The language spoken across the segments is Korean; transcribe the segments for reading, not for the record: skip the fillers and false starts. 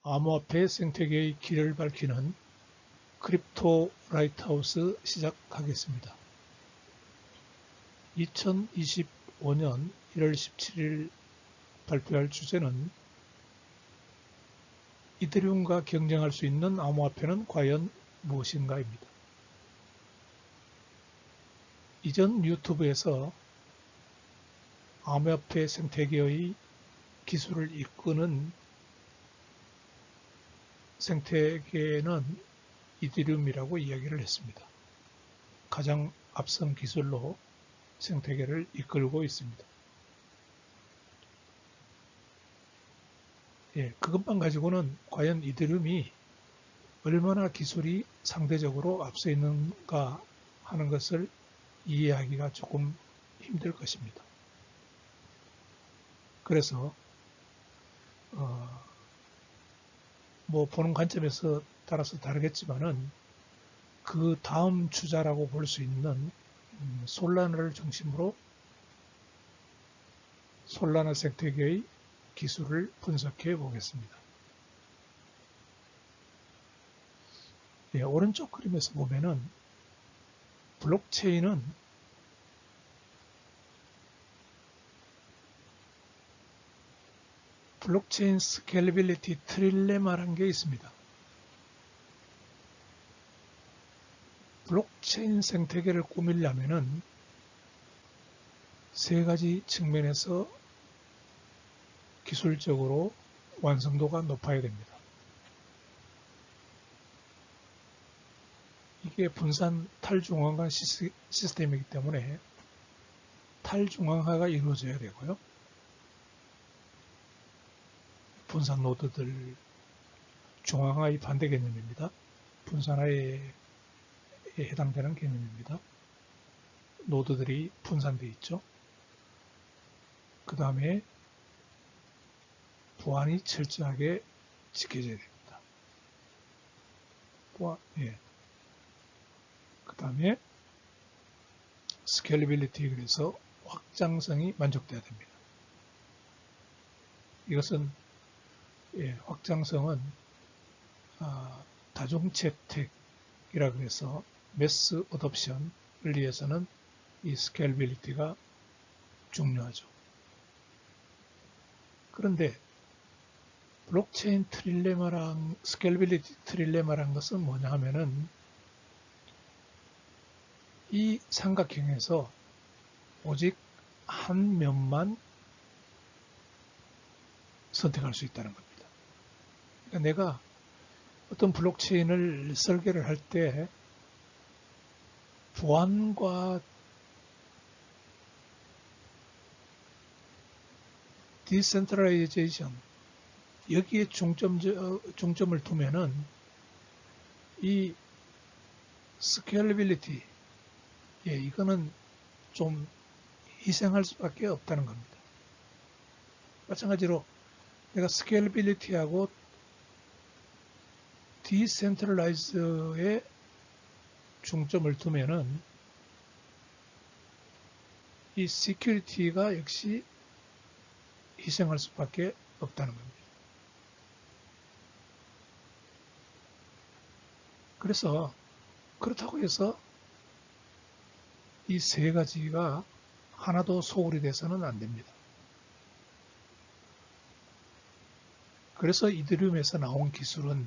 암호화폐 생태계의 길을 밝히는 크립토 라이트하우스 시작하겠습니다. 2025년 1월 17일 발표할 주제는 이더리움과 경쟁할 수 있는 암호화폐는 과연 무엇인가입니다. 이전 유튜브에서 암호화폐 생태계의 기술을 이끄는 생태계는 이더리움이라고 이야기를 했습니다. 가장 앞선 기술로 생태계를 이끌고 있습니다. 그것만 가지고는 과연 이더리움이 얼마나 기술이 상대적으로 앞서 있는가 하는 것을 이해하기가 조금 힘들 것입니다. 그래서 보는 관점에서 따라서 다르겠지만은 그 다음 주자라고 볼 수 있는 솔라나를 중심으로 솔라나 생태계의 기술을 분석해 보겠습니다. 오른쪽 그림에서 보면은 블록체인은 블록체인 스케일빌리티 트릴레마라는 게 있습니다. 블록체인 생태계를 꾸미려면은 세 가지 측면에서 기술적으로 완성도가 높아야 됩니다. 이게 분산 탈중앙화 시스템이기 때문에 탈중앙화가 이루어져야 되고요. 분산 노드들 중앙화의 반대 개념입니다. 분산화에 해당되는 개념입니다. 노드들이 분산되어 있죠. 그 다음에 보안이 철저하게 지켜져야 됩니다. 그 다음에 스케일빌리티, 그래서 확장성이 만족돼야 됩니다. 이것은 확장성은 다중 채택이라 그래서 매스 어뎁션을 위해서는 이 스케일빌리티가 중요하죠. 그런데 블록체인 트릴레마랑 스케일빌리티 트릴레마란 것은 뭐냐 하면은 이 삼각형에서 오직 한 면만 선택할 수 있다는 겁니다. 그러니까 내가 어떤 블록체인을 설계를 할 때 보안과 디센트럴라이제이션 여기에 중점을 두면은 이 스케일빌리티 이거는 좀 희생할 수밖에 없다는 겁니다. 마찬가지로 내가 스케일빌리티하고 디센트럴라이즈에 중점을 두면은 이 시큐리티가 역시 희생할 수밖에 없다는 겁니다. 그래서 그렇다고 해서 이 세 가지가 하나도 소홀히 돼서는 안 됩니다. 그래서 이더리움에서 나온 기술은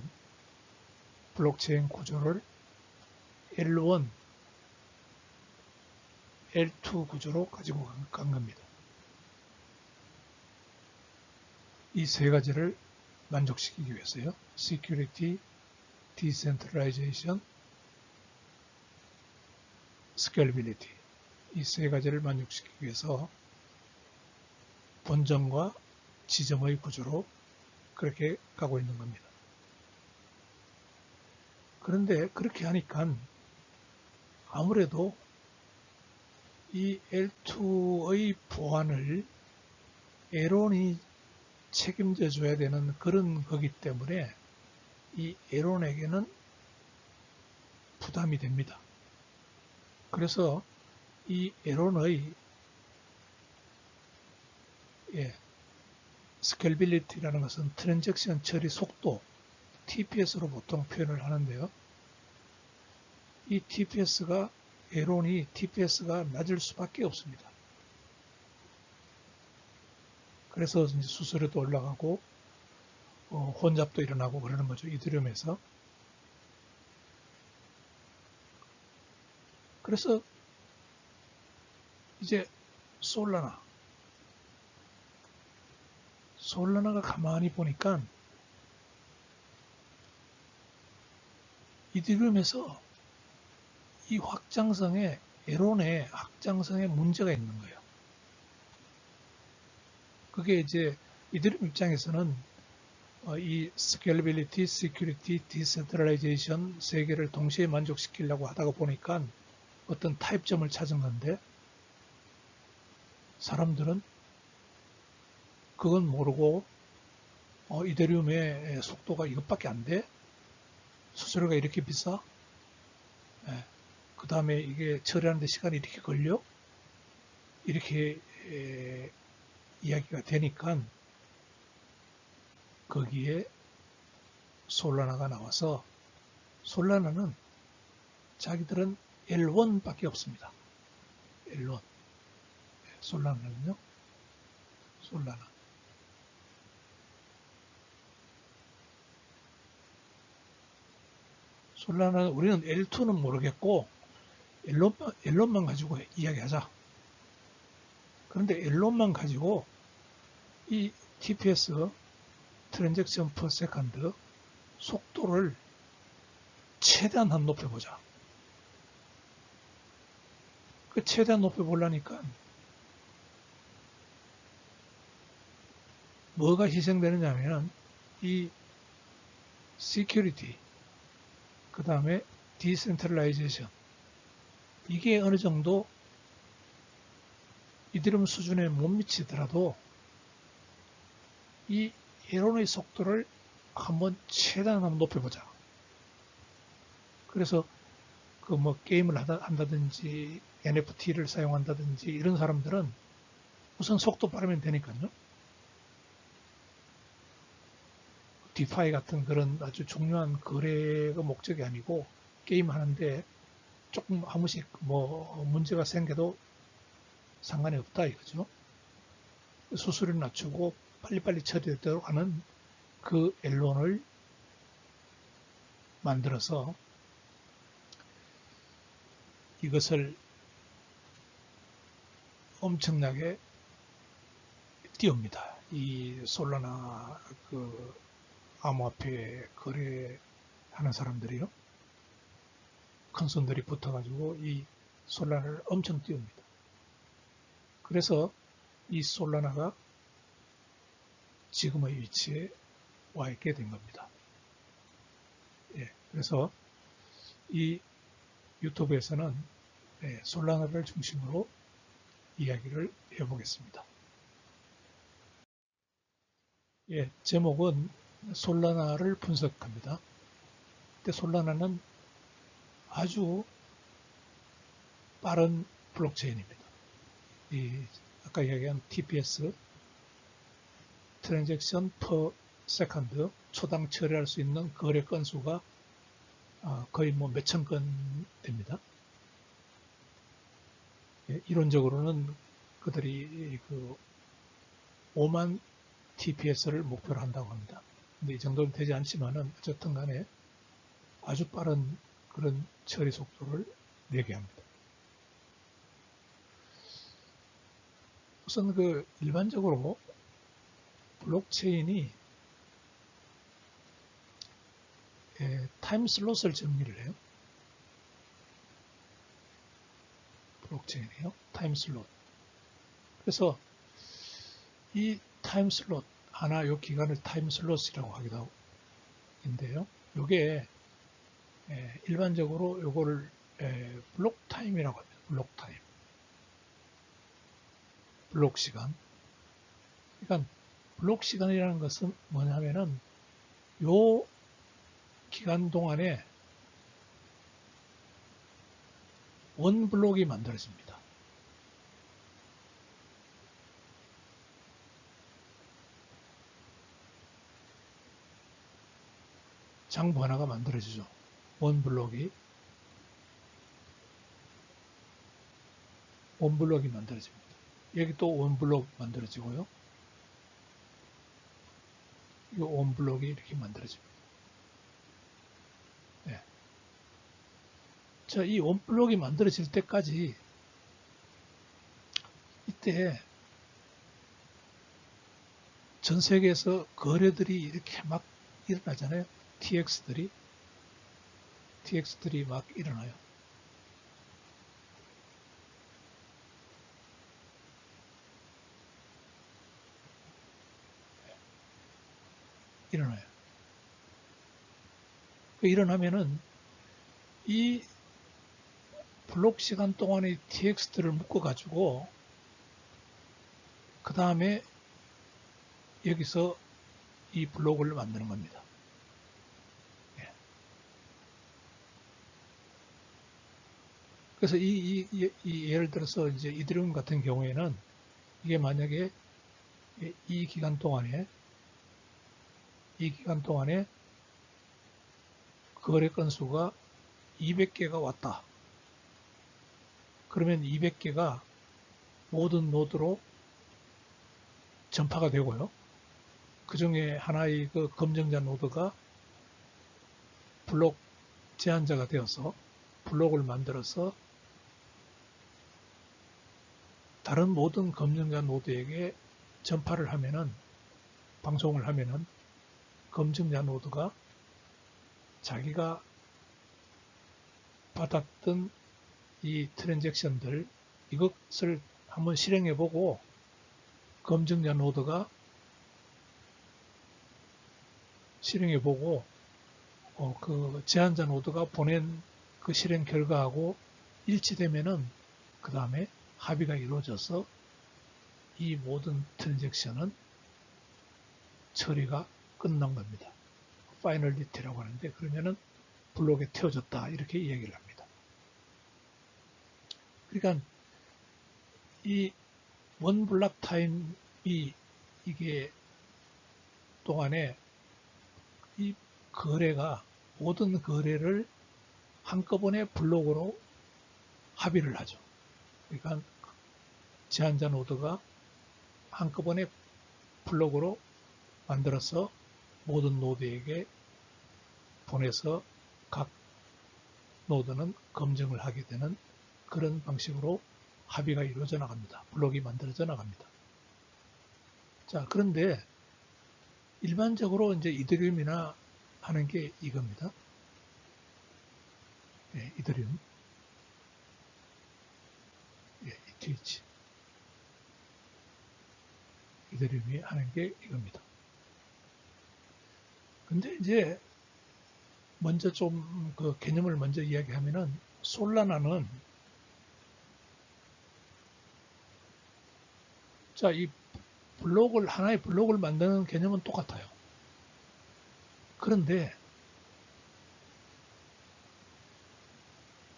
블록체인 구조를 L1, L2 구조로 가지고 간 겁니다. 이 세 가지를 만족시키기 위해서요. Security, Decentralization, Scalability 이 세 가지를 만족시키기 위해서 본점과 지점의 구조로 그렇게 가고 있는 겁니다. 그런데 그렇게 하니까 아무래도 이 L2의 보안을 L1이 책임져 줘야 되는 그런 거기 때문에 이 L1에게는 부담이 됩니다. 그래서 이 L1의 스케일빌리티라는 것은 트랜잭션 처리 속도, TPS로 보통 표현을 하는데요. 이 에론이 TPS가 낮을 수밖에 없습니다. 그래서 이제 수수료도 올라가고 혼잡도 일어나고 그러는 거죠. 이더리움에서. 그래서 이제 솔라나가 가만히 보니까 이더리움에서 이 에론의 확장성에 문제가 있는 거예요. 그게 이제 이더리움 입장에서는 이 스케일빌리티, 시큐리티, 디센트럴라이제이션 세 개를 동시에 만족시키려고 하다가 보니까 어떤 타입점을 찾은 건데 사람들은 그건 모르고 이더리움의 속도가 이것밖에 안 돼? 수수료가 이렇게 비싸? 예. 그 다음에 이게 처리하는데 시간이 이렇게 걸려? 이렇게 이야기가 되니까 거기에 솔라나가 나와서 솔라나는 자기들은 L1밖에 없습니다. L1. 솔라나는요? 솔라나는 우리는 L2는 모르겠고 L1만 가지고 이야기하자. 그런데 L1만 가지고 이 TPS 트랜잭션 퍼 세컨드 속도를 최대한 한 높여보자. 그 최대한 높여보려니까 뭐가 희생되느냐 하면 이 시큐리티 그 다음에 디센트럴라이제이션 이게 어느 정도 이더리움 수준에 못 미치더라도 이 에론의 속도를 한번 최대한 한번 높여보자. 그래서 그 뭐 게임을 한다든지 NFT를 사용한다든지 이런 사람들은 우선 속도 빠르면 되니까요. 디파이 같은 그런 아주 중요한 거래가 목적이 아니고 게임 하는데 조금 한 번씩 뭐 문제가 생겨도 상관이 없다 이거죠. 수수료를 낮추고 빨리빨리 처리되도록 하는 그 엘론을 만들어서 이것을 엄청나게 띄웁니다. 이 솔라나 그 암호화폐 거래하는 사람들이요. 큰 손들이 붙어가지고 이 솔라나를 엄청 띄웁니다. 그래서 이 솔라나가 지금의 위치에 와 있게 된 겁니다. 예, 그래서 이 유튜브에서는 솔라나를 중심으로 이야기를 해보겠습니다. 예, 제목은 솔라나를 분석합니다. 근데 솔라나는 아주 빠른 블록체인입니다. 이 아까 이야기한 TPS 트랜잭션 퍼 세컨드 초당 처리할 수 있는 거래 건수가 거의 뭐 몇천 건 됩니다. 예, 이론적으로는 그들이 그 5만 TPS를 목표로 한다고 합니다. 근데 이 정도는 되지 않지만은 어쨌든 간에 아주 빠른 그런 처리 속도를 내게 합니다. 우선 그 일반적으로 블록체인이 타임 슬롯을 정리를 해요. 블록체인이요. 타임 슬롯. 그래서 이 타임 슬롯 하나 요 기간을 타임 슬롯이라고 하기도 하는데요. 요게 일반적으로 요거를 블록 타임이라고 합니다. 블록 타임. 블록 시간. 그러니까 블록 시간이라는 것은 뭐냐면은 요 기간 동안에 원 블록이 만들어집니다. 장부 하나가 만들어지죠. 원 블록이 만들어집니다. 여기 또 원 블록 만들어지고요. 이 원 블록이 이렇게 만들어집니다. 네. 자, 이 원 블록이 만들어질 때까지 이때 전 세계에서 거래들이 이렇게 막 일어나잖아요. TX들이 막 일어나요. 일어나요. 일어나면은 이 블록 시간 동안의 TX들을 묶어가지고 그 다음에 여기서 이 블록을 만드는 겁니다. 예. 그래서 이 예를 들어서 이제 이더리움 같은 경우에는 이게 만약에 이 기간 동안에 거래 건수가 200개가 왔다. 그러면 200개가 모든 노드로 전파가 되고요. 그 중에 하나의 그 검증자 노드가 블록 제한자가 되어서 블록을 만들어서 다른 모든 검증자 노드에게 전파를 하면은, 방송을 하면은 검증자 노드가 자기가 받았던 이 트랜잭션들, 이것을 한번 실행해보고 검증자 노드가 실행해보고 그 제한자 노드가 보낸 그 실행 결과하고 일치되면은 그 다음에 합의가 이루어져서 이 모든 트랜잭션은 처리가 끝난 겁니다. 파이널리티라고 하는데, 그러면은 블록에 태워졌다 이렇게 얘기를 합니다. 그러니까 이 원 블록 타임이 이게 동안에 이 거래가, 모든 거래를 한꺼번에 블록으로 합의를 하죠. 그러니까 제한자 노드가 한꺼번에 블록으로 만들어서 모든 노드에게 보내서 각 노드는 검증을 하게 되는 그런 방식으로 합의가 이루어져 나갑니다. 블록이 만들어져 나갑니다. 자, 그런데 일반적으로 이제 이더리움이나 하는 게 이겁니다. 예, 이더리움. 예, ETH. 이더리움이 하는 게 이겁니다. 근데 이제 먼저 좀 그 개념을 먼저 이야기하면은, 솔라나는, 자, 이 하나의 블록을 만드는 개념은 똑같아요. 그런데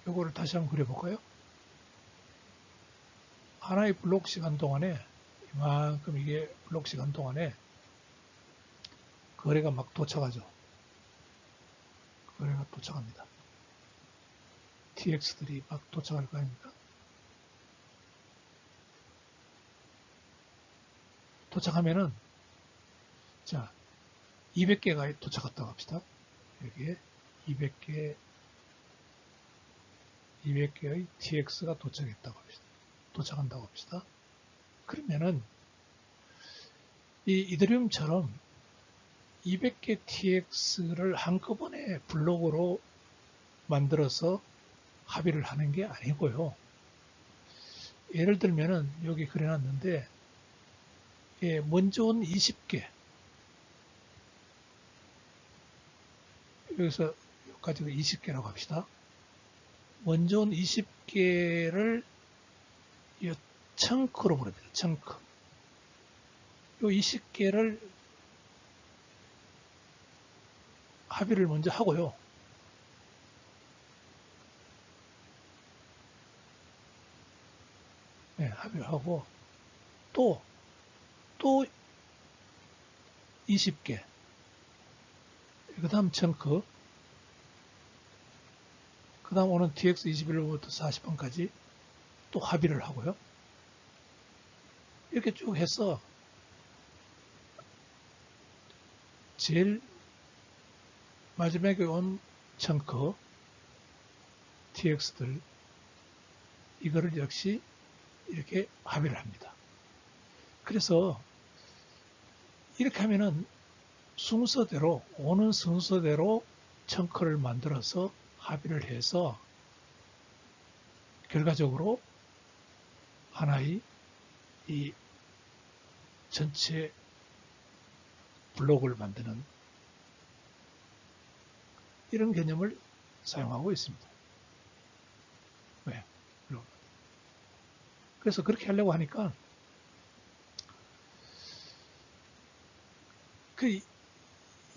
이거를 다시 한번 그려볼까요? 하나의 블록 시간 동안에, 이만큼 이게 블록 시간 동안에 거래가 막 도착하죠. 거래가 도착합니다. TX들이 막 도착할 거 아닙니까? 도착하면은, 자, 200개가 도착했다고 합시다. 여기에 200개의 TX가 도착한다고 합시다. 그러면은, 이 이더리움처럼 200개 TX를 한꺼번에 블록으로 만들어서 합의를 하는 게 아니고요. 예를 들면은 여기 그려놨는데, 예, 먼저 온 20개, 여기서 가지고 20개라고 합시다. 먼저 온 20개를 이 청크로 부릅니다. 청크. 이 20개를 합의를 먼저 하고요. 네, 합의를 하고 또 20개, 그 다음 청크, 그 다음 오는 TX21번부터 40번까지 또 합의를 하고요. 이렇게 쭉 해서 제일 마지막에 온 청크 TX들 이거를 역시 이렇게 합의를 합니다. 그래서 이렇게 하면은 순서대로 오는 순서대로 청크를 만들어서 합의를 해서 결과적으로 하나의 이 전체 블록을 만드는 이런 개념을 사용하고 있습니다. 왜? 그래서 그렇게 하려고 하니까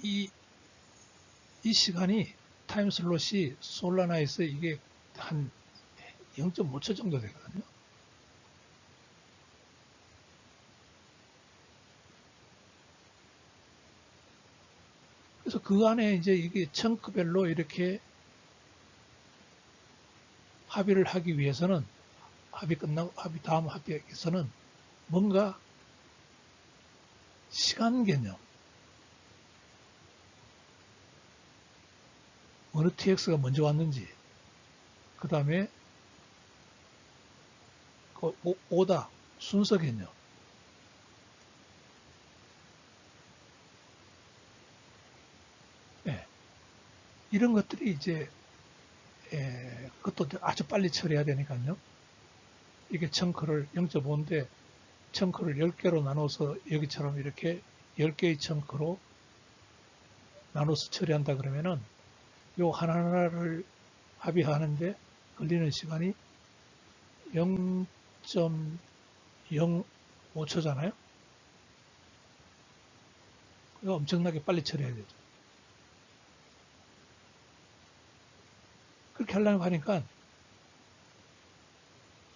이 시간이 타임 슬롯이 솔라나에서 이게 한 0.5초 정도 되거든요. 그래서 그 안에 이제 이게 청크별로 이렇게 합의를 하기 위해서는 다음 합의에서는 뭔가 시간 개념, 어느 TX가 먼저 왔는지, 그 다음에 오다 순서 개념, 네. 이런 것들이 이제 그것도 아주 빨리 처리해야 되니까요. 이게 청크를 0.5인데 청크를 10개로 나눠서 여기처럼 이렇게 10개의 청크로 나눠서 처리한다 그러면은 요 하나하나를 합의하는데 걸리는 시간이 0.05초잖아요. 이거 엄청나게 빨리 처리해야 되죠. 그렇게 하려고 하니까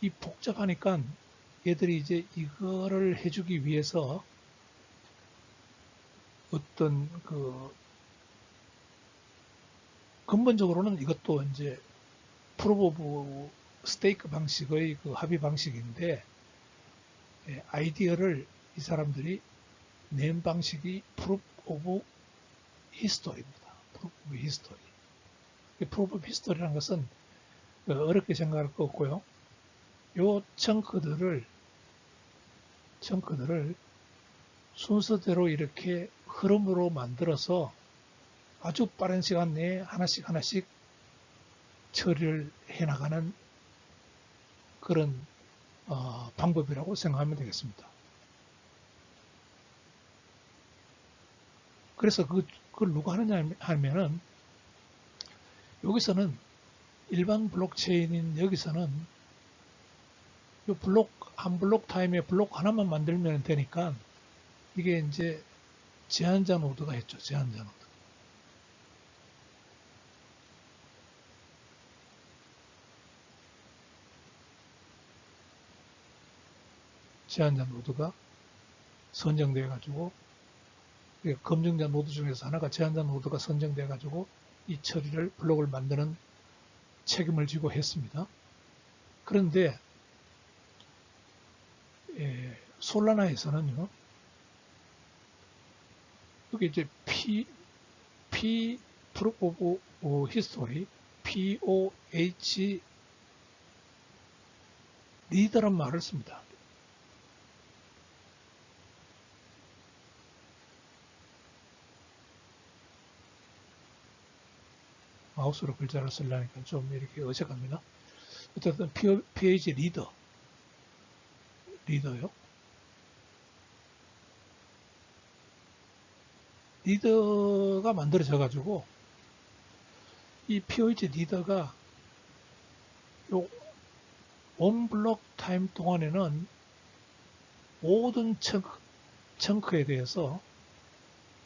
이 복잡하니까 얘들이 이제 이거를 해주기 위해서 어떤 근본적으로는 이것도 이제 프로브 오브 스테이크 방식의 그 합의 방식인데 아이디어를 이 사람들이 낸 방식이 프로브 오브 히스토리입니다. 프로브 오브 히스토리. 프로브 오브 히스토리라는 것은 어렵게 생각할 거 없고요. 요 청크들을 순서대로 이렇게 흐름으로 만들어서 아주 빠른 시간 내에 하나씩 처리를 해나가는 그런 방법이라고 생각하면 되겠습니다. 그래서 그걸 누가 하느냐 하면은 여기서는 일반 블록체인인 여기서는 이 한 블록 타임에 블록 하나만 만들면 되니까 이게 이제 제한자 노드가 있죠. 제한자 노드. 제한자 노드가 선정돼 가지고 검증자 노드 중에서 하나가 제한자 노드가 선정돼 가지고 이 처리를 블록을 만드는 책임을 지고 했습니다. 그런데 솔라나에서는요. 여기 이제 P 프로브 오브 히스토리 POH 리더란 말을 씁니다. 마우스로 글자를 쓰려니까 좀 이렇게 어색합니다. 어쨌든 PH 리더요. 리더가 만들어져 가지고 이 POH 리더가 요 원블록 타임 동안에는 모든 청크에 대해서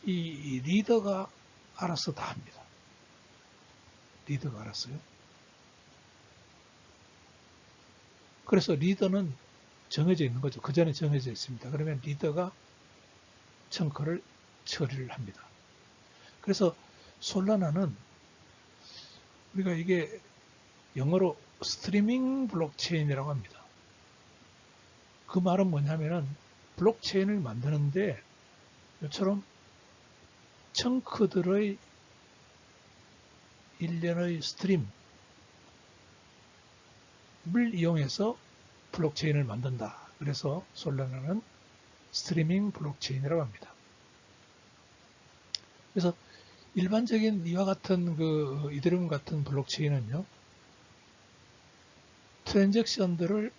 이 리더가 알아서 다 합니다. 리더가 알았어요. 그래서 리더는 정해져 있는 거죠. 그 전에 정해져 있습니다. 그러면 리더가 청크를 처리를 합니다. 그래서 솔라나는 우리가 이게 영어로 스트리밍 블록체인이라고 합니다. 그 말은 뭐냐면은 블록체인을 만드는데 이처럼 청크들의 일련의 스트림을 이용해서 블록체인을 만든다. 그래서 솔라나는 스트리밍 블록체인이라고 합니다. 그래서 일반적인 이와 같은 그 이더리움 같은 블록체인은요, 트랜잭션들을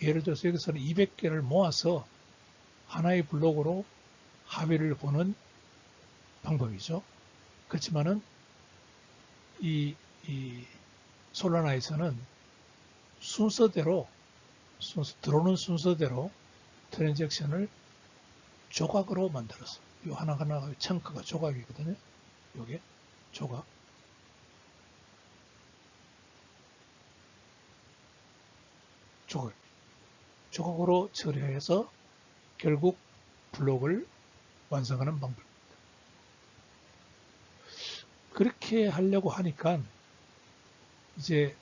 예를 들어서 여기서는 200개를 모아서 하나의 블록으로 합의를 보는 방법이죠. 그렇지만은 이 솔라나에서는 순서대로 들어오는 순서대로 트랜잭션을 조각으로 만들었어. 요 하나하나가 청크가 조각이거든요. 요게 조각. 조각으로 처리해서 결국 블록을 완성하는 방법입니다. 그렇게 하려고 하니까 이제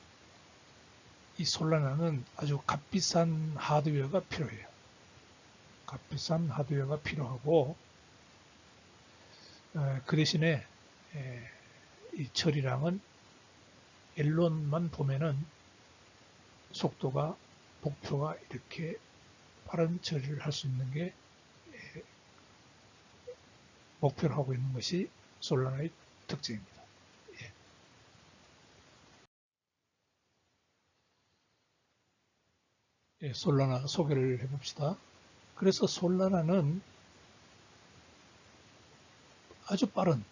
이 솔라나는 아주 값비싼 하드웨어가 필요해요. 값비싼 하드웨어가 필요하고 그 대신에 이 처리량은 앨런만 보면은 속도가 목표가 이렇게 빠른 처리를 할 수 있는 게 목표로 하고 있는 것이 솔라나의 특징입니다. 솔라나 소개를 해봅시다. 그래서 솔라나는 아주 빠른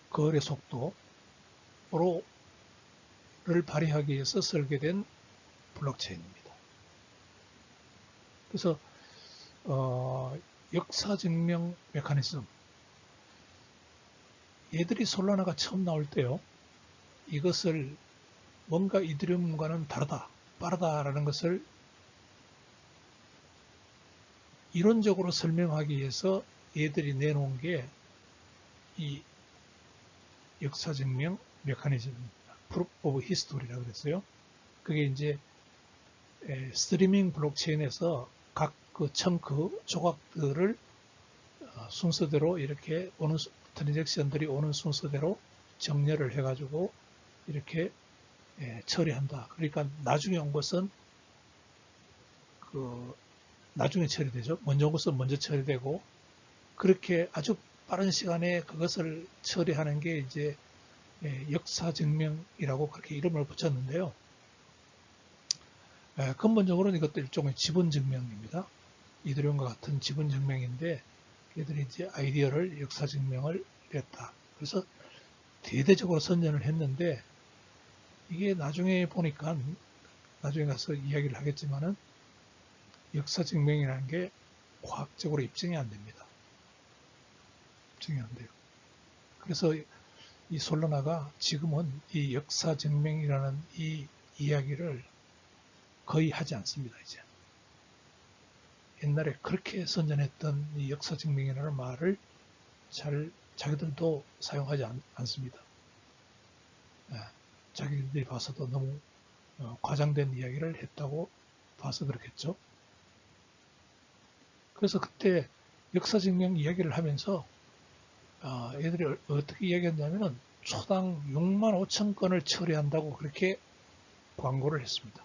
거래 속도를 발휘하기 위해서 설계된 블록체인입니다. 그래서 역사 증명 메커니즘, 얘들이 솔라나가 처음 나올 때요, 이것을 뭔가 이더리움과는 다르다, 빠르다라는 것을 이론적으로 설명하기 위해서 얘들이 내놓은 게 이 역사 증명 메커니즘입니다. Proof of History라고 그랬어요. 그게 이제 스트리밍 블록체인에서 각 그 청크 조각들을 순서대로 이렇게 오는 트랜잭션들이 오는 순서대로 정렬을 해가지고 이렇게 처리한다. 그러니까 나중에 온 것은 그 나중에 처리되죠. 먼저 온 것은 먼저 처리되고 그렇게 아주 빠른 시간에 그것을 처리하는 게 이제 역사 증명이라고 그렇게 이름을 붙였는데요. 근본적으로는 이것도 일종의 지분 증명입니다. 이더리움과 같은 지분 증명인데 얘들이 이제 아이디어를 역사 증명을 했다. 그래서 대대적으로 선전을 했는데 이게 나중에 보니까 나중에 가서 이야기를 하겠지만은 역사 증명이라는 게 과학적으로 입증이 안 됩니다. 입증이 안 돼요. 그래서 이 솔라나가 지금은 이 역사 증명이라는 이 이야기를 거의 하지 않습니다, 이제. 옛날에 그렇게 선전했던 이 역사 증명이라는 말을 잘 자기들도 사용하지 않습니다. 자기들이 봐서도 너무 과장된 이야기를 했다고 봐서 그렇겠죠. 그래서 그때 역사 증명 이야기를 하면서 얘들이 어떻게 이야기했냐면은 초당 6만 5천 건을 처리한다고 그렇게 광고를 했습니다.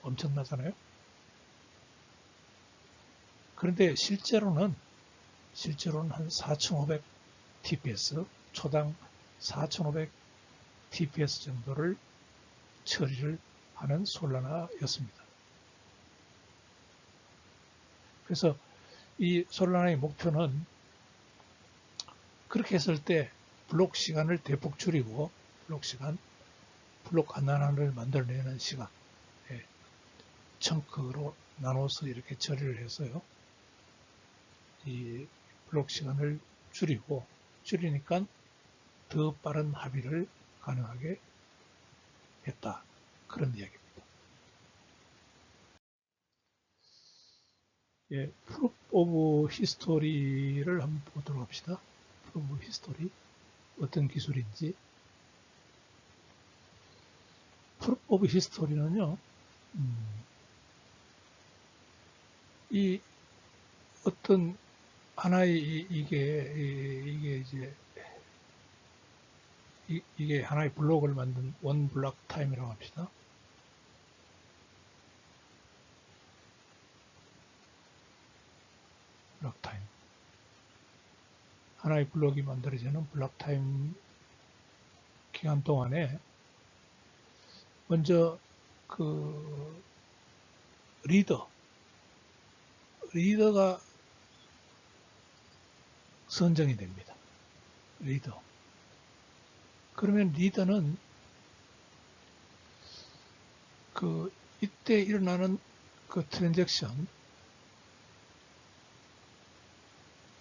엄청나잖아요. 그런데 실제로는 한 4,500 TPS, 초당 4,500 TPS 정도를 처리를 하는 솔라나였습니다. 그래서 이 솔라나의 목표는 그렇게 했을 때 블록 시간을 대폭 줄이고 블록 하나하나를 만들어내는 시간, 청크로 나눠서 이렇게 처리를 해서요. 이 블록 시간을 줄이니까 더 빠른 합의를 가능하게 했다. 그런 이야기입니다. Proof of History를 한번 보도록 합시다. Proof of History. 어떤 기술인지. 프루프 오브 히스토리는요, 이 어떤 하나의 이게 이제 이게 하나의 블록을 만든 원 블록 타임이라고 합시다. 블록 타임. 하나의 블록이 만들어지는 블록 타임 기간 동안에 먼저 그 리더가 선정이 됩니다. 리더. 그러면 리더는 그 이때 일어나는 그 트랜잭션,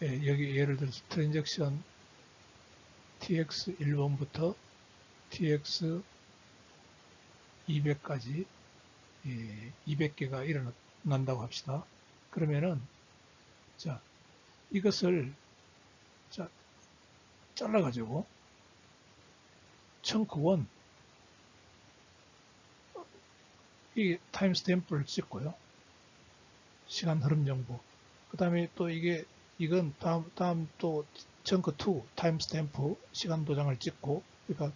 여기 예를 들어서 트랜잭션 TX 1번부터 TX 200까지 200개가 일어난다고 합시다. 그러면은 자 이것을 자 잘라가지고 청크 1 이 타임 스탬프를 찍고요. 시간 흐름 정보. 그 다음에 또 이건 다음 또 청크 2 타임 스탬프 시간 도장을 찍고, 그러니까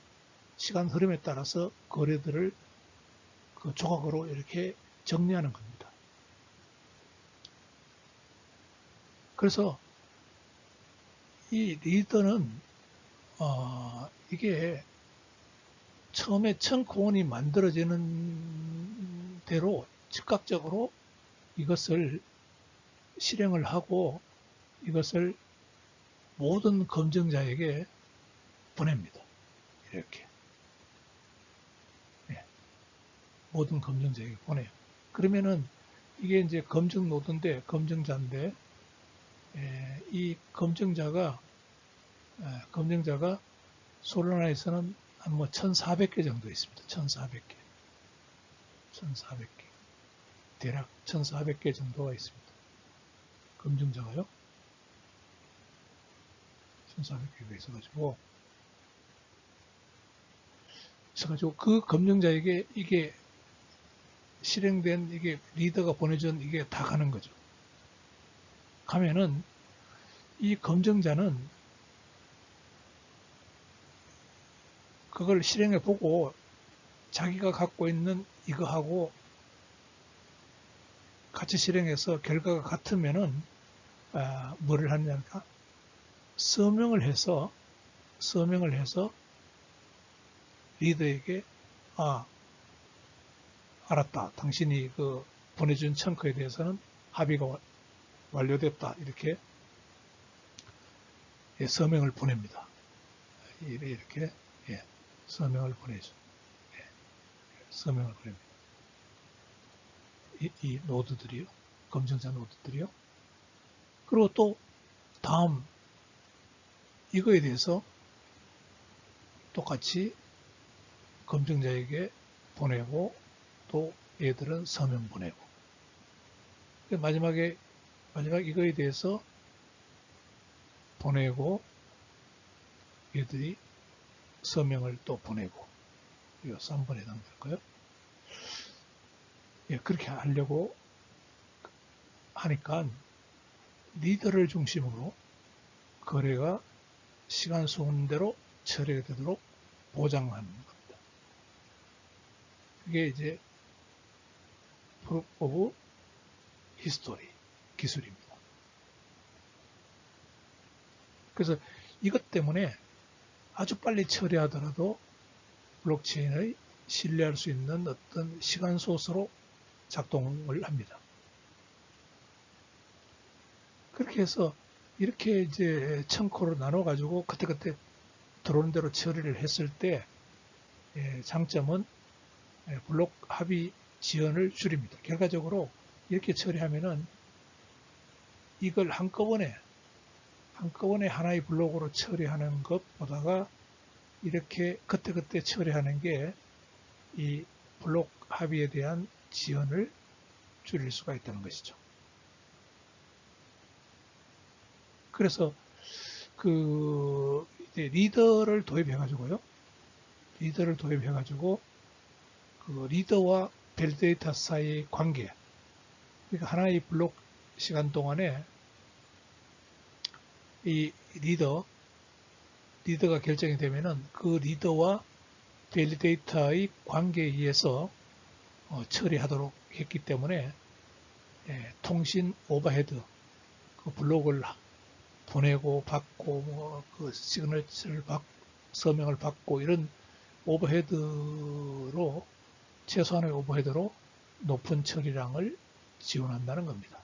시간 흐름에 따라서 거래들을 그 조각으로 이렇게 정리하는 겁니다. 그래서 이 리더는 이게 처음에 청크 1이 만들어지는 대로 즉각적으로 이것을 실행을 하고 이것을 모든 검증자에게 보냅니다. 이렇게. 모든 검증자에게 보내요. 그러면은 이게 이제 검증 노드인데, 검증자인데, 이 검증자가 솔라나에서는 한 뭐 1400개 정도 있습니다. 1400개. 대략 1400개 정도가 있습니다. 검증자가요. 1400개가 있어가지고 그 검증자에게 이게 실행된 이게 리더가 보내준 이게 다 가는 거죠. 가면은 이 검증자는 그걸 실행해 보고 자기가 갖고 있는 이거하고 같이 실행해서 결과가 같으면은 뭐를 하냐니까 서명을 해서 리더에게 알았다. 당신이 그 보내준 청크에 대해서는 합의가 완료됐다. 이렇게 서명을 보냅니다. 이렇게 서명을 보내죠. 서명을 보냅니다. 이 노드들이요. 검증자 노드들이요. 그리고 또 다음 이거에 대해서 똑같이 검증자에게 보내고 또 얘들은 서명 보내고 마지막 이거에 대해서 보내고 얘들이 서명을 또 보내고 이거 3번에 해당될까요? 그렇게 하려고 하니까 리더를 중심으로 거래가 시간 순대로 처리가 되도록 보장하는 겁니다. 그게 이제 프루프 오브 히스토리 기술입니다. 그래서 이것 때문에 아주 빨리 처리하더라도 블록체인의 신뢰할 수 있는 어떤 시간 소스로 작동을 합니다. 그렇게 해서 이렇게 이제 청코로 나눠가지고 그때그때 들어오는 대로 처리를 했을 때 장점은 블록 합의 지연을 줄입니다. 결과적으로 이렇게 처리하면은 이걸 한꺼번에 하나의 블록으로 처리하는 것보다가 이렇게 그때그때 처리하는 게 이 블록 합의에 대한 지연을 줄일 수가 있다는 것이죠. 그래서 이제 리더를 도입해 가지고요. 리더를 도입해 가지고 그 리더와 밸리데이터 사이의 관계, 그러니까 하나의 블록 시간 동안에 이 리더가 결정이 되면은 그 리더와 밸리데이터의 관계에 의해서 처리하도록 했기 때문에 통신 오버헤드, 그 블록을 보내고 받고 그 시그널을 서명을 받고 이런 오버헤드로 최소한의 오버헤드로 높은 처리량을 지원한다는 겁니다.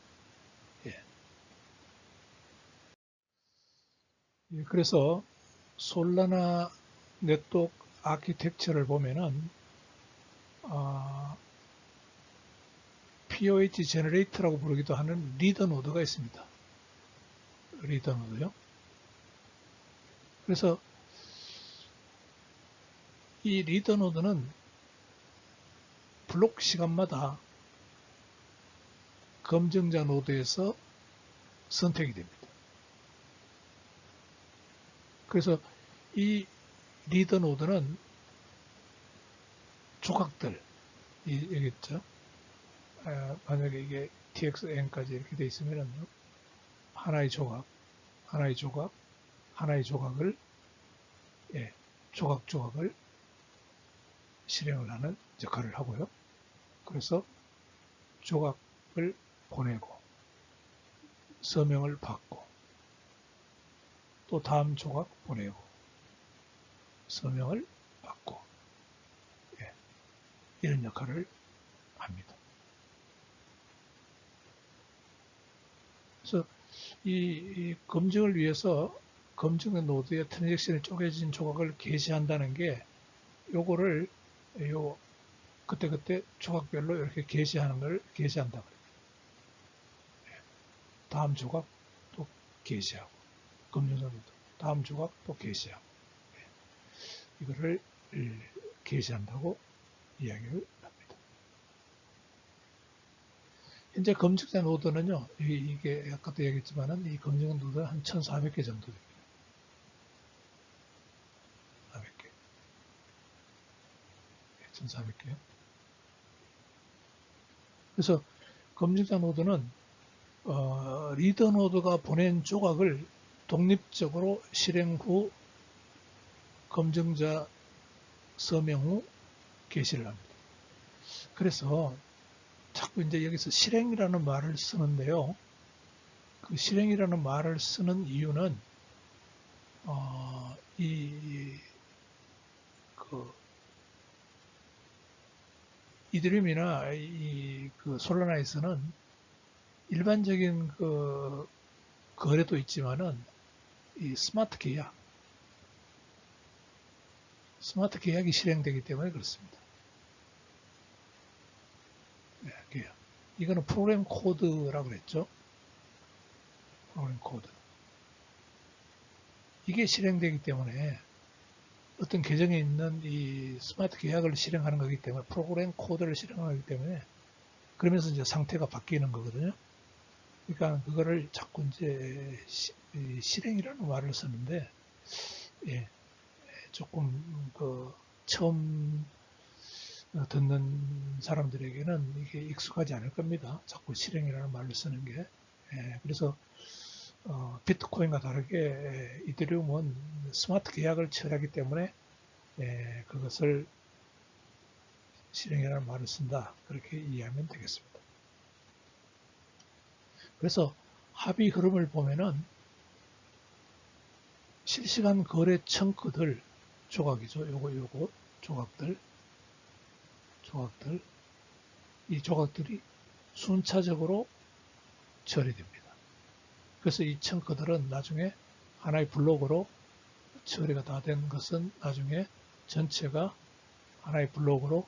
예. 그래서 솔라나 네트워크 아키텍처를 보면은 POH 제너레이터라고 부르기도 하는 리더 노드가 있습니다. 리더 노드요. 그래서 이 리더 노드는 블록 시간마다 검증자 노드에서 선택이 됩니다. 그래서 이 리더 노드는 조각들, 여기 있죠. 만약에 이게 txn까지 이렇게 돼 있으면은 하나의 조각을 조각을 실행을 하는 역할을 하고요. 그래서 조각을 보내고 서명을 받고 또 다음 조각 보내고 서명을 받고 이런 역할을 합니다. 그래서 이 검증을 위해서 검증의 노드의 트랜잭션이 쪼개진 조각을 게시한다는 게 요거를 그때그때 조각별로 이렇게 게시하는 걸 게시한다 그래요. 다음 조각 또 게시하고 검증자 노드 다음 조각 또 게시하고 이거를 게시한다고 이야기를 합니다. 현재 검증자 노드는요, 이게 아까도 얘기했지만은 이 검증 노드는 한 1,400개 정도 됩니다. 400개. 1,400개요. 그래서 검증자 노드는 리더 노드가 보낸 조각을 독립적으로 실행 후 검증자 서명 후 게시를 합니다. 그래서 자꾸 이제 여기서 실행이라는 말을 쓰는데요. 그 실행이라는 말을 쓰는 이유는 이더리움이나 그 솔라나에서는 일반적인 그 거래도 있지만은 이 스마트 계약이 실행되기 때문에 그렇습니다. 네, 계약. 이거는 프로그램 코드라고 그랬죠. 프로그램 코드. 이게 실행되기 때문에 어떤 계정에 있는 이 스마트 계약을 실행하는 거기 때문에 프로그램 코드를 실행하기 때문에 그러면서 이제 상태가 바뀌는 거거든요. 그러니까 그거를 자꾸 이제 실행이라는 말을 쓰는데 조금 그 처음 듣는 사람들에게는 이게 익숙하지 않을 겁니다. 자꾸 실행이라는 말을 쓰는 게. 그래서 비트코인과 다르게 이더리움은 스마트 계약을 처리하기 때문에 그것을 실행이라는 말을 쓴다. 그렇게 이해하면 되겠습니다. 그래서 합의 흐름을 보면은 실시간 거래 청크들 조각이죠. 요거 조각들 이 조각들이 순차적으로 처리됩니다. 그래서 이 청크들은 나중에 하나의 블록으로 처리가 다 된 것은 나중에 전체가 하나의 블록으로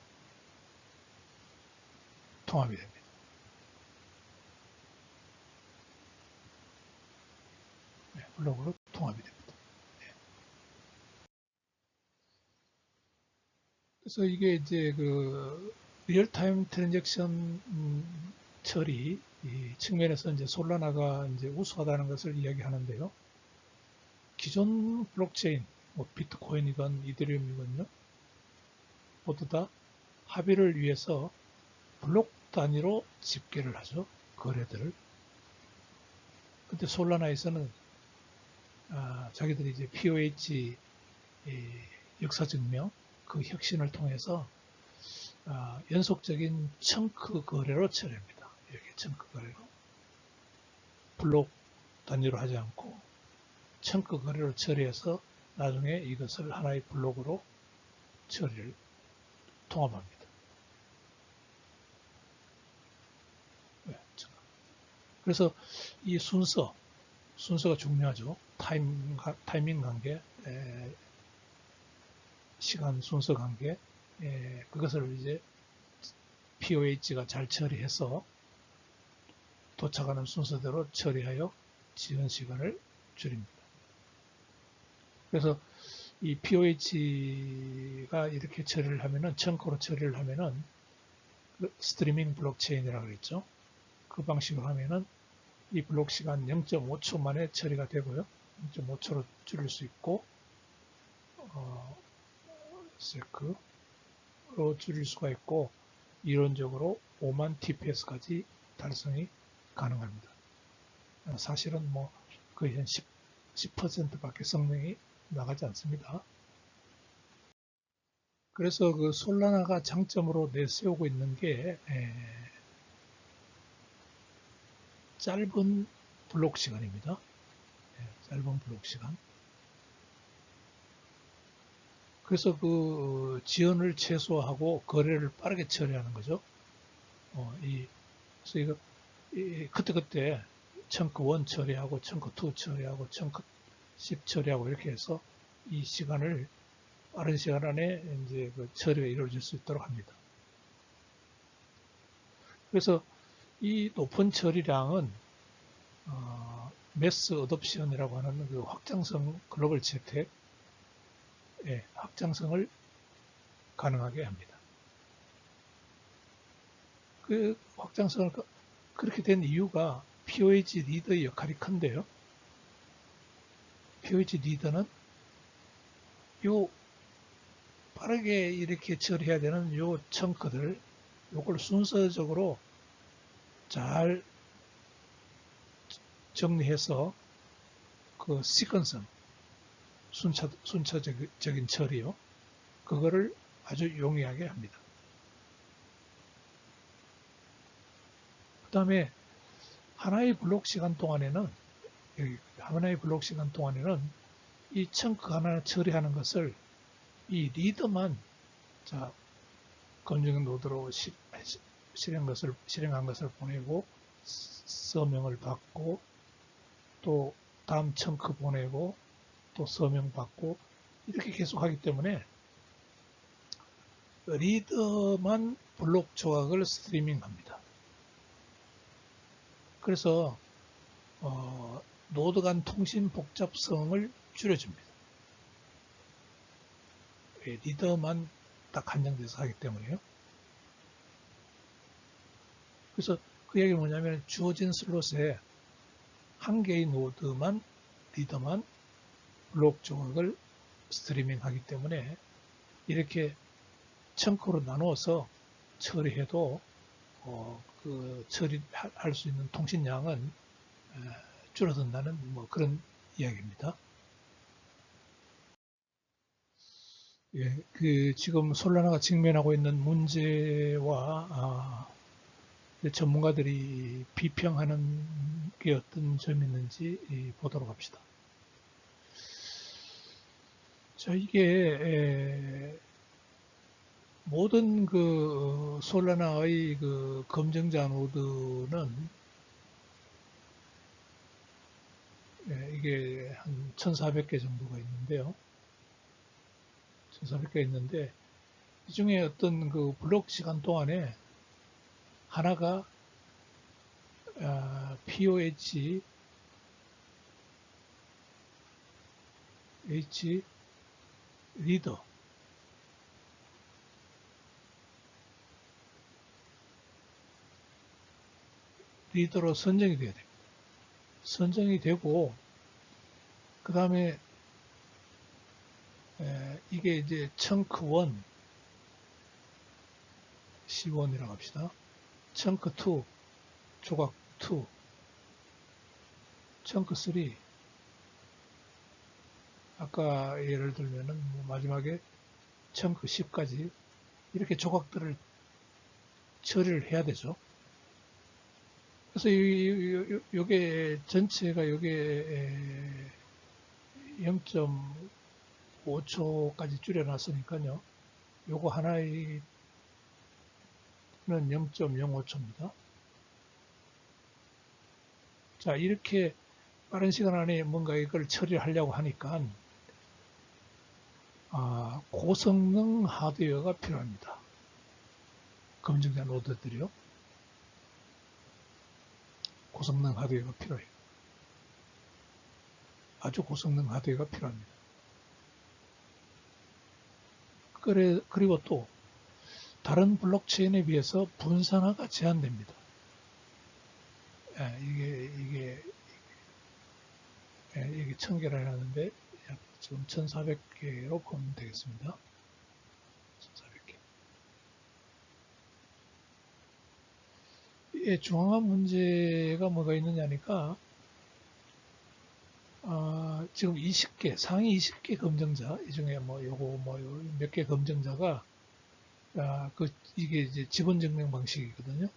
통합이 됩니다. 블록으로 통합이 됩니다. 그래서 이게 이제 그 리얼타임 트랜잭션 처리 이 측면에서 이제 솔라나가 이제 우수하다는 것을 이야기하는데요. 기존 블록체인, 뭐 비트코인이건 이더리움이건요. 모두 다 합의를 위해서 블록 단위로 집계를 하죠. 거래들을. 근데 솔라나에서는 자기들이 이제 POH 역사 증명 그 혁신을 통해서 연속적인 청크 거래로 처리합니다. 이렇게 청크 거래로. 블록 단위로 하지 않고 청크 거래로 처리해서 나중에 이것을 하나의 블록으로 처리를 통합합니다. 그래서 이 순서가 중요하죠. 타이밍 관계, 시간 순서 관계, 그것을 이제 POH가 잘 처리해서 도착하는 순서대로 처리하여 지연 시간을 줄입니다. 그래서 이 POH가 이렇게 처리를 하면은, 청크로 처리를 하면은, 스트리밍 블록체인이라고 그랬죠. 그 방식으로 하면은 이 블록 시간 0.5초 만에 처리가 되고요. 0.5초로 줄일 수 있고, 세크로 줄일 수가 있고, 이론적으로 5만 TPS까지 달성이 가능합니다. 사실은 뭐 거의 한 10%밖에 성능이 나가지 않습니다. 그래서 그 솔라나가 장점으로 내세우고 있는 게 짧은 블록 시간입니다. 짧은 블록 시간. 그래서 그 지연을 최소화하고 거래를 빠르게 처리하는 거죠. 그래서 이거 그때 청크 1 처리하고 청크 2 처리하고 청크 10 처리하고 이렇게 해서 이 시간을 빠른 시간 안에 이제 그 처리가 이루어질 수 있도록 합니다. 그래서 이 높은 처리량은 매스 어뎨션이라고 하는 그 확장성 글로벌 채택 확장성을 가능하게 합니다. 그 확장성을 그렇게 된 이유가 POH 리더의 역할이 큰데요. POH 리더는 요 빠르게 이렇게 처리해야 되는 요 청크들 요걸 순서적으로 잘 정리해서 그 시퀀성 순차적인 처리요. 그거를 아주 용이하게 합니다. 그 다음에 하나의 블록 시간 동안에는 이 청크 하나 처리하는 것을 이 리더만 검증 노드로 실행한 것을 보내고 서명을 받고 또 다음 청크 보내고 또 서명 받고 이렇게 계속 하기 때문에 리더만 블록 조각을 스트리밍합니다. 그래서 노드 간 통신 복잡성을 줄여줍니다. 리더만 딱 한정돼서 하기 때문에요. 그래서 그 얘기는 뭐냐면 주어진 슬롯에 한 개의 노드만 리더만 블록 조각을 스트리밍하기 때문에 이렇게 청크로 나누어서 처리해도 그 처리할 수 있는 통신량은 줄어든다는 뭐 그런 이야기입니다. 예, 그 지금 솔라나가 직면하고 있는 문제와 전문가들이 비평하는 게 어떤 점이 있는지 보도록 합시다. 자, 이게 모든 그 솔라나의 그 검증자 노드는 이게 한 1400개 정도가 있는데요. 1400개 있는데 이 중에 어떤 그 블록 시간 동안에 하나가 POH 리더로 선정이 돼야 됩니다. 선정이 되고 그 다음에 이게 이제 청크 1, C1이라고 합시다. 청크 2, 조각 2, 청크 3, 아까 예를 들면은 마지막에 청크 10까지 이렇게 조각들을 처리를 해야 되죠. 그래서 요게 전체가 요게 0.5초까지 줄여놨으니까요. 요거 하나는 0.05초입니다. 자, 이렇게 빠른 시간 안에 뭔가 이걸 처리하려고 하니까 고성능 하드웨어가 필요합니다. 검증자 노드들이요. 고성능 하드웨어가 필요해요. 아주 고성능 하드웨어가 필요합니다. 그리고 또 다른 블록체인에 비해서 분산화가 제한됩니다. 이게 1000개라 하는데 약 지금 1400개로 보면 되겠습니다. 1400개. 중요한 문제가 뭐가 있느냐니까 지금 20개, 상위 20개 검증자, 이 중에 몇 개 검증자가 이게 이제 지분 증명 방식이거든요.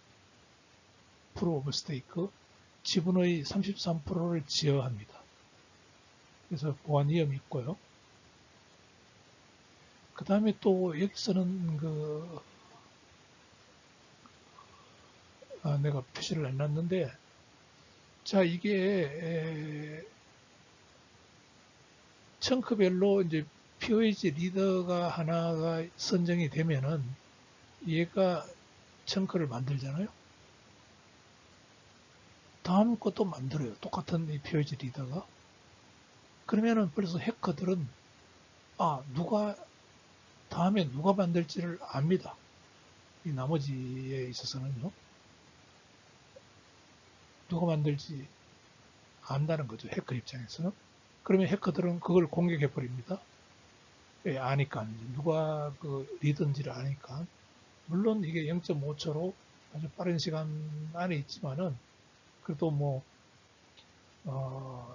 프로 오브 스테이크, 지분의 33%를 지어합니다. 그래서 보안 위험이 있고요. 그 다음에 또 여기서는 내가 표시를 안 놨는데, 자, 이게 청크별로 이제 POH 리더가 하나가 선정이 되면은 얘가 청크를 만들잖아요. 다음 것도 만들어요. 똑같은 이 POH 리더가. 그러면은 벌써 해커들은 다음에 누가 만들지를 압니다. 이 나머지에 있어서는요. 누가 만들지 안다는 거죠. 해커 입장에서는. 그러면 해커들은 그걸 공격해버립니다. 아니까. 누가 리더인지를 아니까. 물론 이게 0.5초로 아주 빠른 시간 안에 있지만은 그래도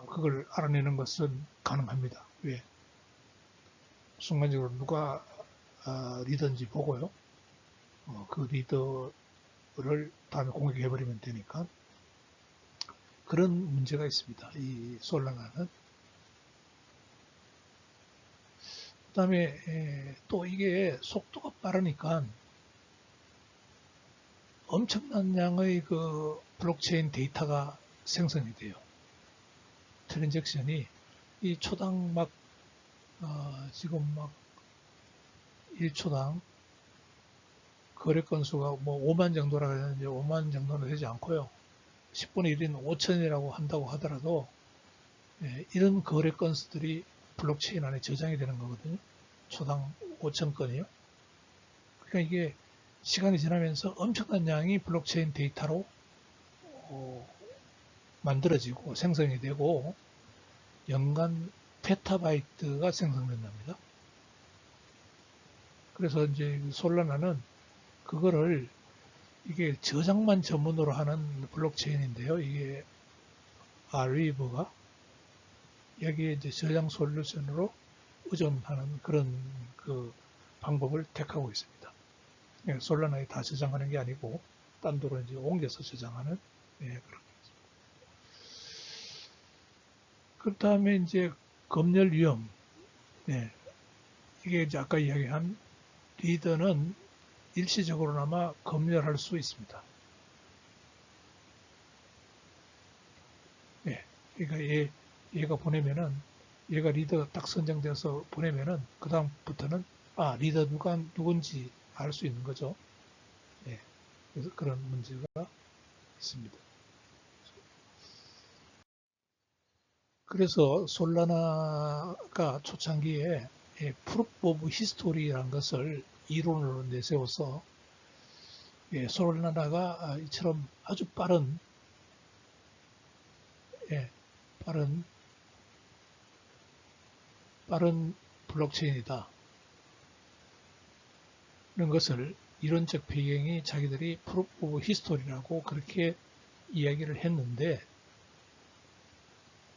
그걸 알아내는 것은 가능합니다. 왜? 순간적으로 누가 리더인지 보고요. 그 리더를 다음에 공격해버리면 되니까. 그런 문제가 있습니다. 이 솔라나는. 그 다음에 또 이게 속도가 빠르니까 엄청난 양의 그 블록체인 데이터가 생성이 돼요. 트랜잭션이 이 초당 지금 1초당 거래 건수가 5만 정도라 그러는데 5만 정도는 되지 않고요. 10분의 1인 5천이라고 한다고 하더라도 이런 거래 건수들이 블록체인 안에 저장이 되는 거거든요. 초당 5천 건이요. 그러니까 이게 시간이 지나면서 엄청난 양이 블록체인 데이터로 만들어지고 생성이 되고 연간 페타바이트가 생성된답니다. 그래서 이제 솔라나는 그거를 이게 저장만 전문으로 하는 블록체인인데요. 이게 아리버가 여기에 이제 저장 솔루션으로 의존하는 그런 방법을 택하고 있습니다. 솔라나에 다 저장하는 게 아니고 딴 데로 이제 옮겨서 저장하는 그런 게 있습니다. 그 다음에 이제 검열 위험. 이게 이제 아까 이야기한 리더는 일시적으로나마 검열할 수 있습니다. 그러니까 얘가 보내면은 얘가 리더가 딱 선정돼서 보내면은 그 다음부터는 리더 누군지 알 수 있는 거죠. 그래서 그런 문제가 있습니다. 그래서 솔라나가 초창기에 프루프 오브 히스토리라는 것을 이론으로 내세워서 솔라나가 이처럼 아주 빠른 블록체인이다. 이런 것을 이론적 배경이 자기들이 프루프 오브 히스토리라고 그렇게 이야기를 했는데,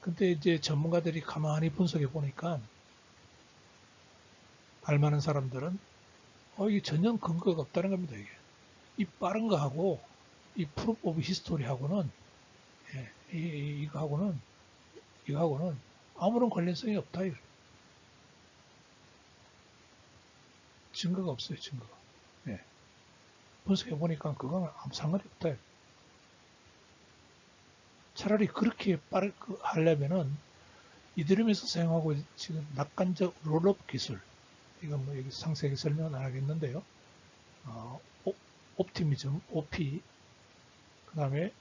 근데 이제 전문가들이 가만히 분석해 보니까 알만한 사람들은 이게 전혀 근거가 없다는 겁니다. 이게 이 빠른 거하고 이 프루프 오브 히스토리하고는 이거하고는 아무런 관련성이 없다. 증거가 없어요. 증거가. 예. 분석해 보니까 그거는 아무 상관이 없다. 차라리 그렇게 빠르게 하려면은 이더리움에서 사용하고 지금 낙관적 롤업 기술, 이건 뭐 여기 상세하게 설명은 안 하겠는데요. 옵티미즘, OP, 그 다음에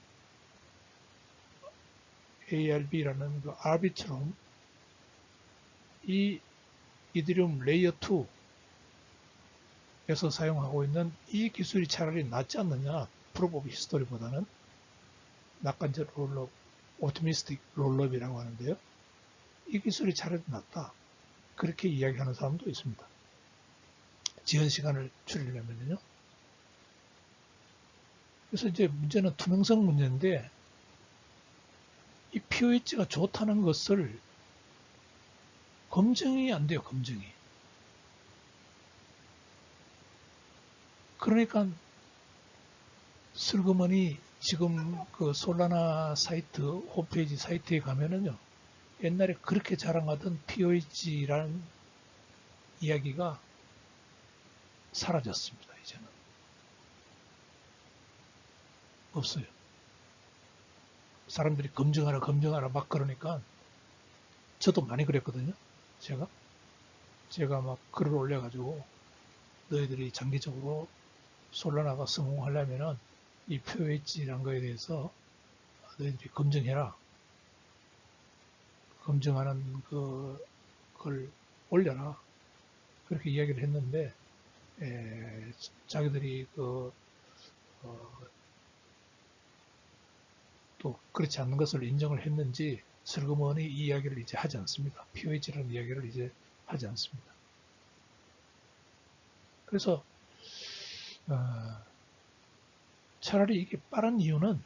ARB라는 그 아비트럼, 이 이더리움 레이어 2에서 사용하고 있는 이 기술이 차라리 낫지 않느냐, 프루프 오브 히스토리보다는. 낙관적 롤업, 오토미스틱 롤업이라고 하는데요. 이 기술이 차라리 낫다. 그렇게 이야기하는 사람도 있습니다. 지연 시간을 줄이려면요. 그래서 이제 문제는 투명성 문제인데, 이 POH가 좋다는 것을 검증이 안 돼요. 검증이. 그러니까 슬그머니 지금 그 솔라나 사이트, 홈페이지 사이트에 가면은요, 옛날에 그렇게 자랑하던 POH라는 이야기가 사라졌습니다. 이제는 없어요. 사람들이 검증하라 막 그러니까 저도 많이 그랬거든요. 제가 막 글을 올려가지고 너희들이 장기적으로 솔라나가 성공하려면은 이 POH라는 거에 대해서 너희들이 검증해라. 검증하는 그걸 올려라. 그렇게 이야기를 했는데, 자기들이 또 그렇지 않는 것을 인정을 했는지 슬그머니 이 이야기를 이제 하지 않습니다. POH라는 이야기를 이제 하지 않습니다. 그래서 차라리 이게 빠른 이유는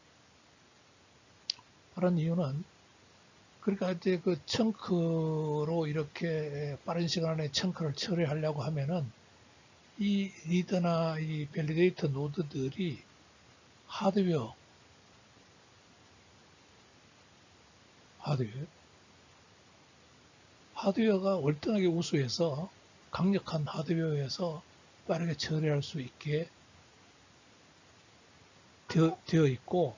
그러니까 이제 그 청크로 이렇게 빠른 시간 안에 청크를 처리하려고 하면은 이 리더나 이 밸리데이터 노드들이 하드웨어가 월등하게 우수해서 강력한 하드웨어에서 빠르게 처리할 수 있게 되어 있고,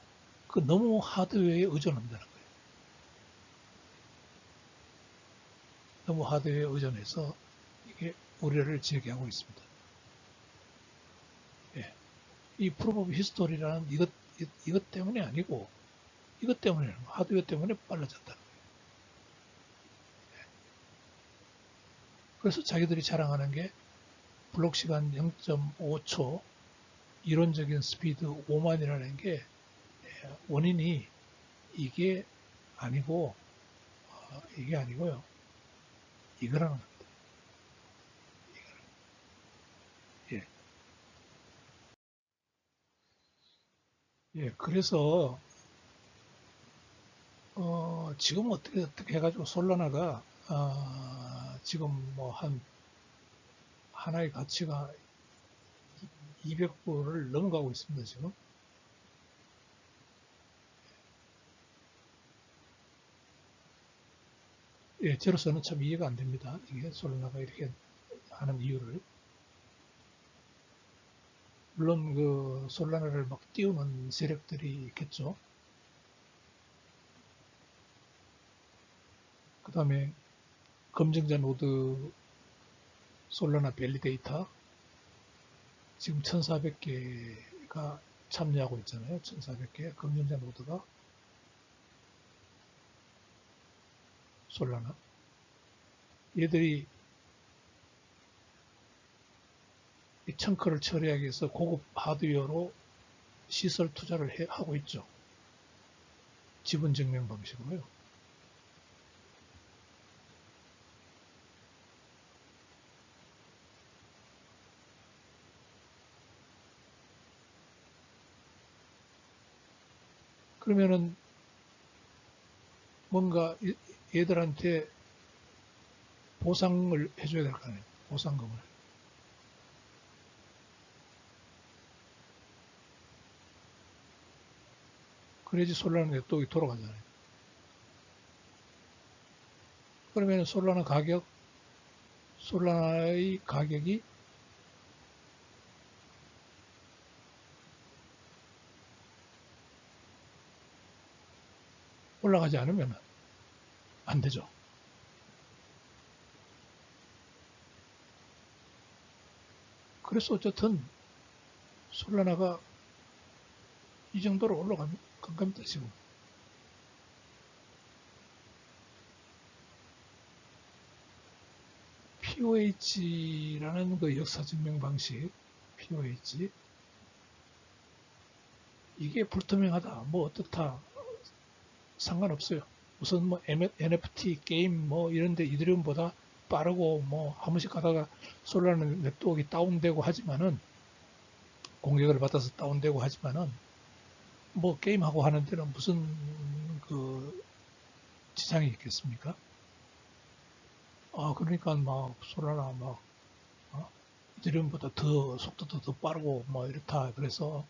그 너무 하드웨어에 의존한다는 거예요. 너무 하드웨어에 의존해서 이게 우려를 제기하고 있습니다. 예. 이 프루프 오브 히스토리라는 이것 때문이 아니고, 이것 때문에, 하드웨어 때문에 빨라졌다는 거예요. 그래서 자기들이 자랑하는 게 블록 시간 0.5초, 이론적인 스피드 5만이라는 게 원인이 이게 아니고요. 이거라는 겁니다. 예. 예, 그래서 지금 어떻게 해가지고 솔라나가 지금 뭐 하나의 가치가 200불을 넘어가고 있습니다. 지금. 예, 저로서는 참 이해가 안 됩니다. 이게 솔라나가 이렇게 하는 이유를. 물론 그 솔라나를 막 띄우는 세력들이 있겠죠. 그 다음에 검증자 노드 솔라나 밸리데이터 지금 1400개가 참여하고 있잖아요. 1400개 검증자 노드가 솔라나. 얘들이 이 청크를 처리하기 위해서 고급 하드웨어로 시설 투자를 하고 있죠. 지분 증명 방식으로요. 그러면은 뭔가 얘들한테 보상을 해줘야 될 거 아니에요. 보상금을. 그래야지 솔라나 냅독이 돌아가잖아요. 그러면 솔라나의 가격이 올라가지 않으면 안 되죠. 그래서 어쨌든 솔라나가 이 정도로 올라간 겁니다, 지금. POH라는 그 역사 증명 방식, POH, 이게 불투명하다, 뭐 어떻다, 상관없어요. 우선 뭐 NFT 게임 뭐 이런데 이더리움보다 빠르고 뭐 한 번씩 가다가 솔라나 네트워크가 다운되고 하지만은 공격을 받아서 다운되고 하지만은 뭐 게임하고 하는 데는 무슨 그 지장이 있겠습니까? 그러니까 막 솔라나 막 이더리움보다 더 속도도 더 빠르고 뭐 이렇다 그래서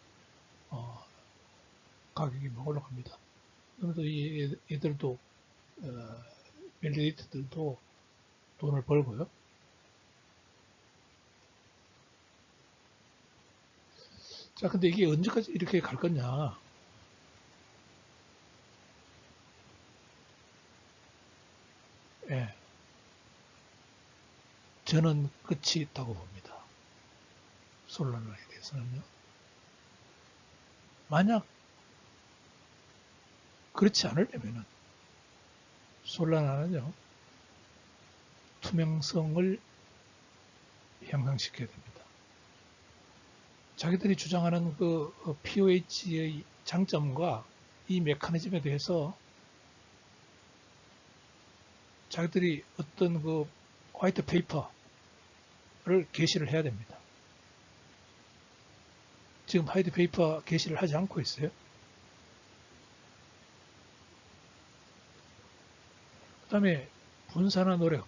어, 가격이 막 올라갑니다. 그래도 이 얘들도 밸리데이터들도 돈을 벌고요. 자, 근데 이게 언제까지 이렇게 갈 거냐? 예, 저는 끝이 있다고 봅니다. 솔라나에 대해서는요. 만약 그렇지 않으려면은 솔라나는요, 투명성을 향상시켜야 됩니다. 자기들이 주장하는 그 POH의 장점과 이 메커니즘에 대해서 자기들이 어떤 그 화이트 페이퍼를 게시를 해야 됩니다. 지금 화이트 페이퍼 게시를 하지 않고 있어요. 그 다음에 분산화 노력,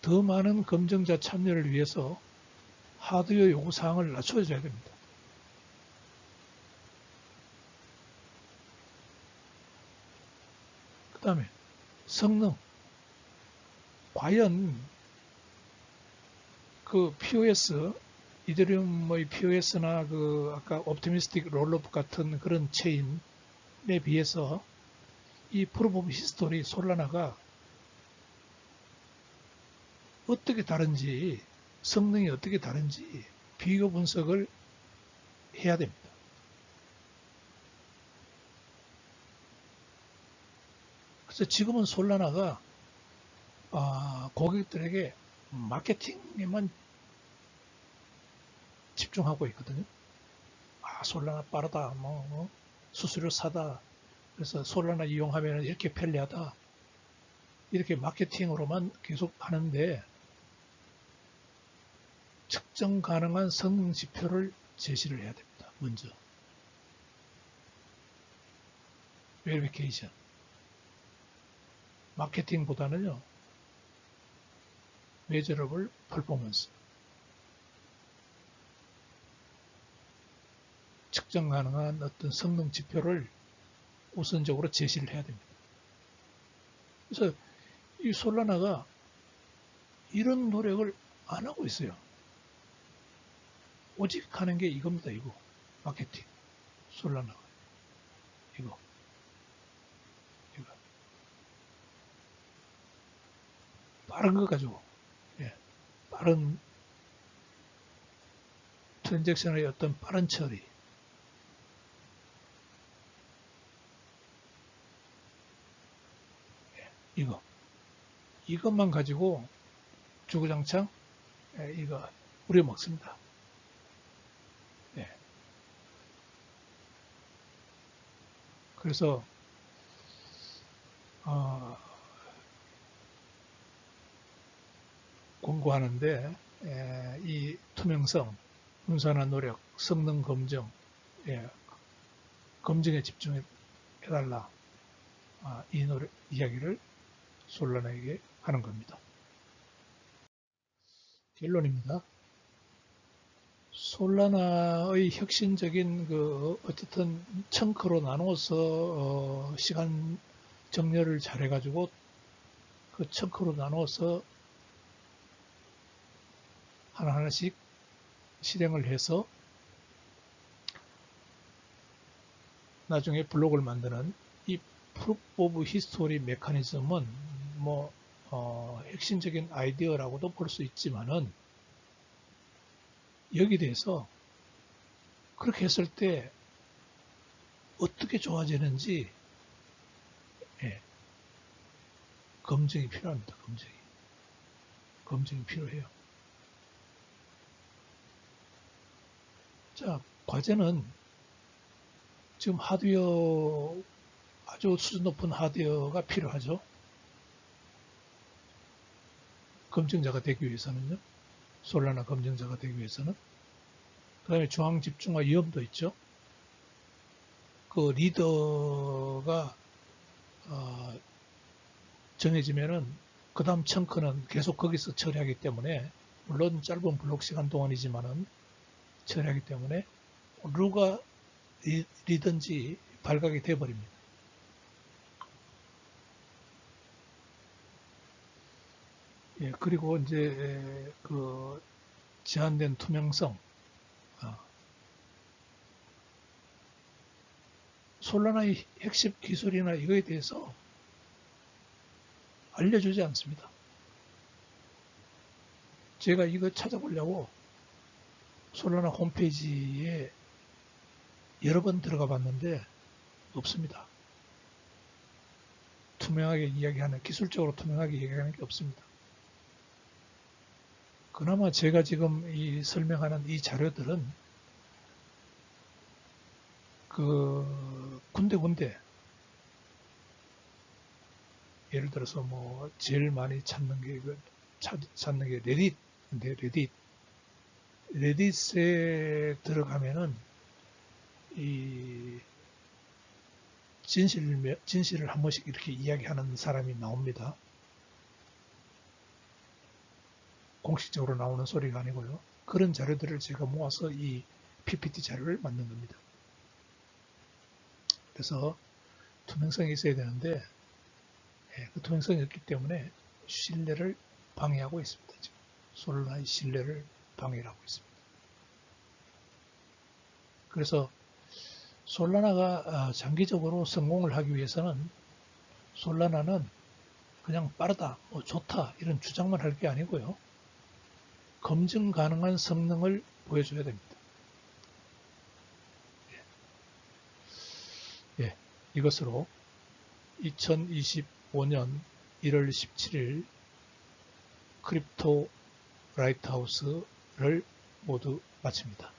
더 많은 검증자 참여를 위해서 하드웨어 요구사항을 낮춰줘야 됩니다. 그 다음에 성능, 과연 그 POS, 이더리움의 POS나 그 아까 옵티미스틱 롤업 같은 그런 체인에 비해서 이 프로브 오브 히스토리 솔라나가 어떻게 다른지, 성능이 어떻게 다른지 비교 분석을 해야 됩니다. 그래서 지금은 솔라나가 고객들에게 마케팅에만 집중하고 있거든요. 솔라나 빠르다, 수수료 싸다, 그래서 솔라나 이용하면 이렇게 편리하다, 이렇게 마케팅으로만 계속 하는데 측정 가능한 성능 지표를 제시를 해야 됩니다. 먼저 베리피케이션, 마케팅보다는요, 메저러블 퍼포먼스, 측정 가능한 어떤 성능 지표를 우선적으로 제시를 해야 됩니다. 그래서 이 솔라나가 이런 노력을 안 하고 있어요. 오직 하는 게 이겁니다. 이거 마케팅, 솔라나가 이거 빠른 거 가지고, 예, 빠른 트랜잭션의 어떤 빠른 처리, 이것만 가지고 주구장창 이거 우려먹습니다. 예. 그래서 공고하는데 이 투명성, 분산화 노력, 성능 검증, 예, 검증에 집중해달라. 이 이야기를 솔라나에게 하는 겁니다. 결론입니다. 솔라나의 혁신적인 어쨌든 청크로 나누어서 시간 정렬을 잘 해가지고 그 청크로 나누어서 하나하나씩 실행을 해서 나중에 블록을 만드는 이 프루프 오브 히스토리 메커니즘은 핵심적인 아이디어라고도 볼 수 있지만은 여기 대해서 그렇게 했을 때 어떻게 좋아지는지 검증이 필요합니다. 검증이 필요해요. 자, 과제는 지금 하드웨어, 아주 수준 높은 하드웨어가 필요하죠. 검증자가 되기 위해서는요. 솔라나 검증자가 되기 위해서는. 그 다음에 중앙 집중화 위험도 있죠. 그 리더가 정해지면은 그 다음 청크는 계속 거기서 처리하기 때문에, 물론 짧은 블록 시간 동안이지만은 처리하기 때문에 누가 리든지 발각이 돼버립니다. 예, 그리고 이제 그 제한된 투명성, 솔라나의 핵심 기술이나 이거에 대해서 알려주지 않습니다. 제가 이거 찾아보려고 솔라나 홈페이지에 여러 번 들어가 봤는데 없습니다. 투명하게 이야기하는, 기술적으로 투명하게 이야기하는 게 없습니다. 그나마 제가 지금 설명하는 이 자료들은 그 군데군데, 예를 들어서 제일 많이 찾는 게 레딧인데, 레딧에 들어가면은 이 진실을 한 번씩 이렇게 이야기하는 사람이 나옵니다. 공식적으로 나오는 소리가 아니고요. 그런 자료들을 제가 모아서 이 PPT 자료를 만든 겁니다. 그래서 투명성이 있어야 되는데 그 투명성이 없기 때문에 신뢰를 방해하고 있습니다. 지금 솔라나의 신뢰를 방해하고 있습니다. 그래서 솔라나가 장기적으로 성공을 하기 위해서는 솔라나는 그냥 빠르다, 좋다 이런 주장만 할 게 아니고요. 검증 가능한 성능을 보여줘야 됩니다. 예, 이것으로 2025년 1월 17일 크립토 라이트하우스를 모두 마칩니다.